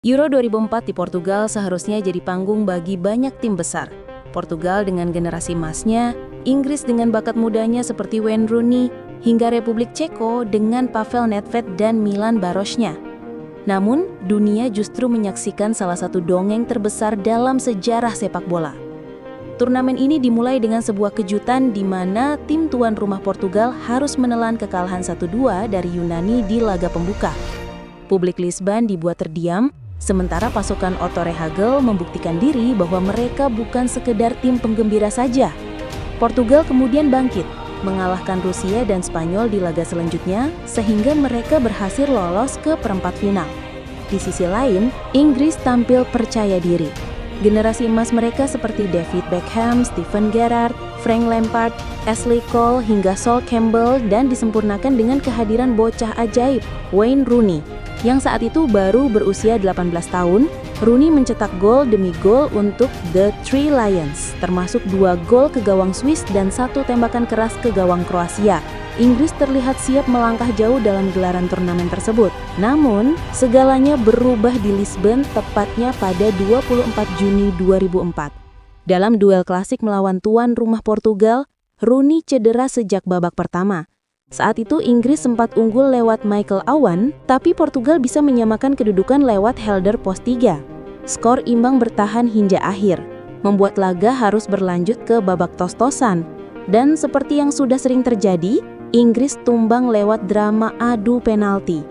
Euro 2004 di Portugal seharusnya jadi panggung bagi banyak tim besar. Portugal dengan generasi emasnya, Inggris dengan bakat mudanya seperti Wayne Rooney, hingga Republik Ceko dengan Pavel Nedved dan Milan Barošnya. Namun, dunia justru menyaksikan salah satu dongeng terbesar dalam sejarah sepak bola. Turnamen ini dimulai dengan sebuah kejutan di mana tim tuan rumah Portugal harus menelan kekalahan 1-2 dari Yunani di laga pembuka. Publik Lisbon dibuat terdiam, sementara pasukan Otto Rehhagel membuktikan diri bahwa mereka bukan sekedar tim penggembira saja. Portugal kemudian bangkit, mengalahkan Rusia dan Spanyol di laga selanjutnya, sehingga mereka berhasil lolos ke perempat final. Di sisi lain, Inggris tampil percaya diri. Generasi emas mereka seperti David Beckham, Steven Gerrard, Frank Lampard, Ashley Cole, hingga Sol Campbell, dan disempurnakan dengan kehadiran bocah ajaib, Wayne Rooney. Yang saat itu baru berusia 18 tahun, Rooney mencetak gol demi gol untuk The Three Lions, termasuk 2 gol ke gawang Swiss dan 1 tembakan keras ke gawang Kroasia. Inggris terlihat siap melangkah jauh dalam gelaran turnamen tersebut. Namun, segalanya berubah di Lisbon tepatnya pada 24 Juni 2004. Dalam duel klasik melawan tuan rumah Portugal, Rooney cedera sejak babak pertama. Saat itu Inggris sempat unggul lewat Michael Owen, tapi Portugal bisa menyamakan kedudukan lewat Helder Post 3. Skor imbang bertahan hingga akhir, membuat laga harus berlanjut ke babak tos-tosan. Dan seperti yang sudah sering terjadi, Inggris tumbang lewat drama adu penalti.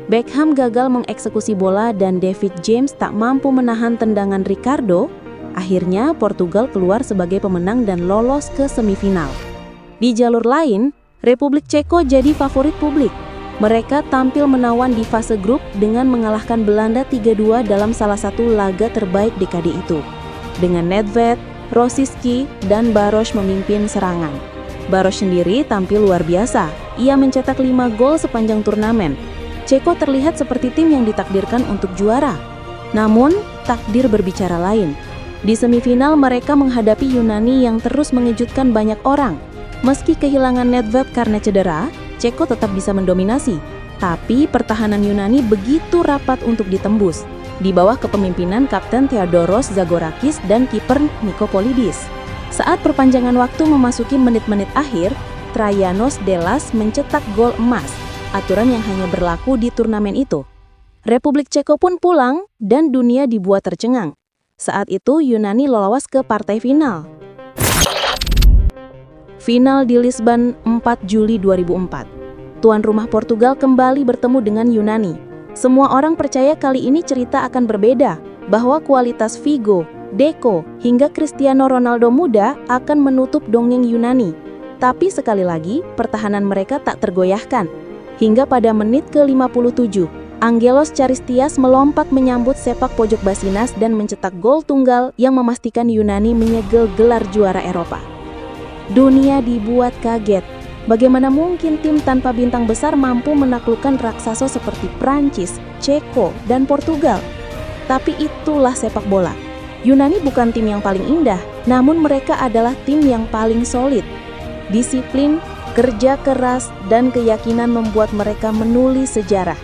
Beckham gagal mengeksekusi bola dan David James tak mampu menahan tendangan Ricardo. Akhirnya Portugal keluar sebagai pemenang dan lolos ke semifinal. Di jalur lain, Republik Ceko jadi favorit publik. Mereka tampil menawan di fase grup dengan mengalahkan Belanda 3-2 dalam salah satu laga terbaik dekade itu. Dengan Nedved, Rosicky, dan Baroš memimpin serangan. Baroš sendiri tampil luar biasa. Ia mencetak 5 gol sepanjang turnamen. Ceko terlihat seperti tim yang ditakdirkan untuk juara. Namun, takdir berbicara lain. Di semifinal mereka menghadapi Yunani yang terus mengejutkan banyak orang. Meski kehilangan Nedved karena cedera, Ceko tetap bisa mendominasi. Tapi pertahanan Yunani begitu rapat untuk ditembus, di bawah kepemimpinan Kapten Theodoros Zagorakis dan kiper Nikopolidis. Saat perpanjangan waktu memasuki menit-menit akhir, Traianos Delas mencetak gol emas, aturan yang hanya berlaku di turnamen itu. Republik Ceko pun pulang dan dunia dibuat tercengang. Saat itu Yunani lolos ke partai final. Final di Lisbon 4 Juli 2004. Tuan rumah Portugal kembali bertemu dengan Yunani. Semua orang percaya kali ini cerita akan berbeda, bahwa kualitas Figo, Deco, hingga Cristiano Ronaldo muda akan menutup dongeng Yunani. Tapi sekali lagi, pertahanan mereka tak tergoyahkan. Hingga pada menit ke-57, Angelos Charistias melompat menyambut sepak pojok Basinas dan mencetak gol tunggal yang memastikan Yunani menyegel gelar juara Eropa. Dunia dibuat kaget. Bagaimana mungkin tim tanpa bintang besar mampu menaklukkan raksasa seperti Prancis, Ceko, dan Portugal? Tapi itulah sepak bola. Yunani bukan tim yang paling indah, namun mereka adalah tim yang paling solid. Disiplin, kerja keras, dan keyakinan membuat mereka menulis sejarah.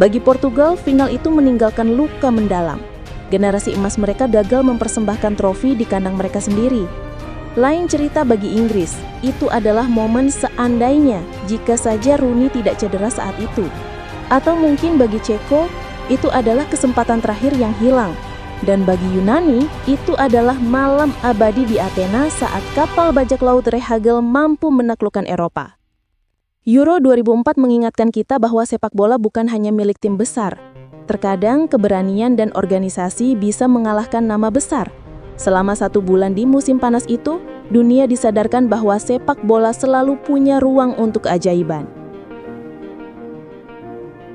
Bagi Portugal, final itu meninggalkan luka mendalam. Generasi emas mereka gagal mempersembahkan trofi di kandang mereka sendiri. Lain cerita bagi Inggris, itu adalah momen seandainya jika saja Rooney tidak cedera saat itu. Atau mungkin bagi Ceko, itu adalah kesempatan terakhir yang hilang. Dan bagi Yunani, itu adalah malam abadi di Athena saat kapal bajak laut Rehhagel mampu menaklukkan Eropa. Euro 2004 mengingatkan kita bahwa sepak bola bukan hanya milik tim besar. Terkadang keberanian dan organisasi bisa mengalahkan nama besar. Selama 1 bulan di musim panas itu, dunia disadarkan bahwa sepak bola selalu punya ruang untuk keajaiban.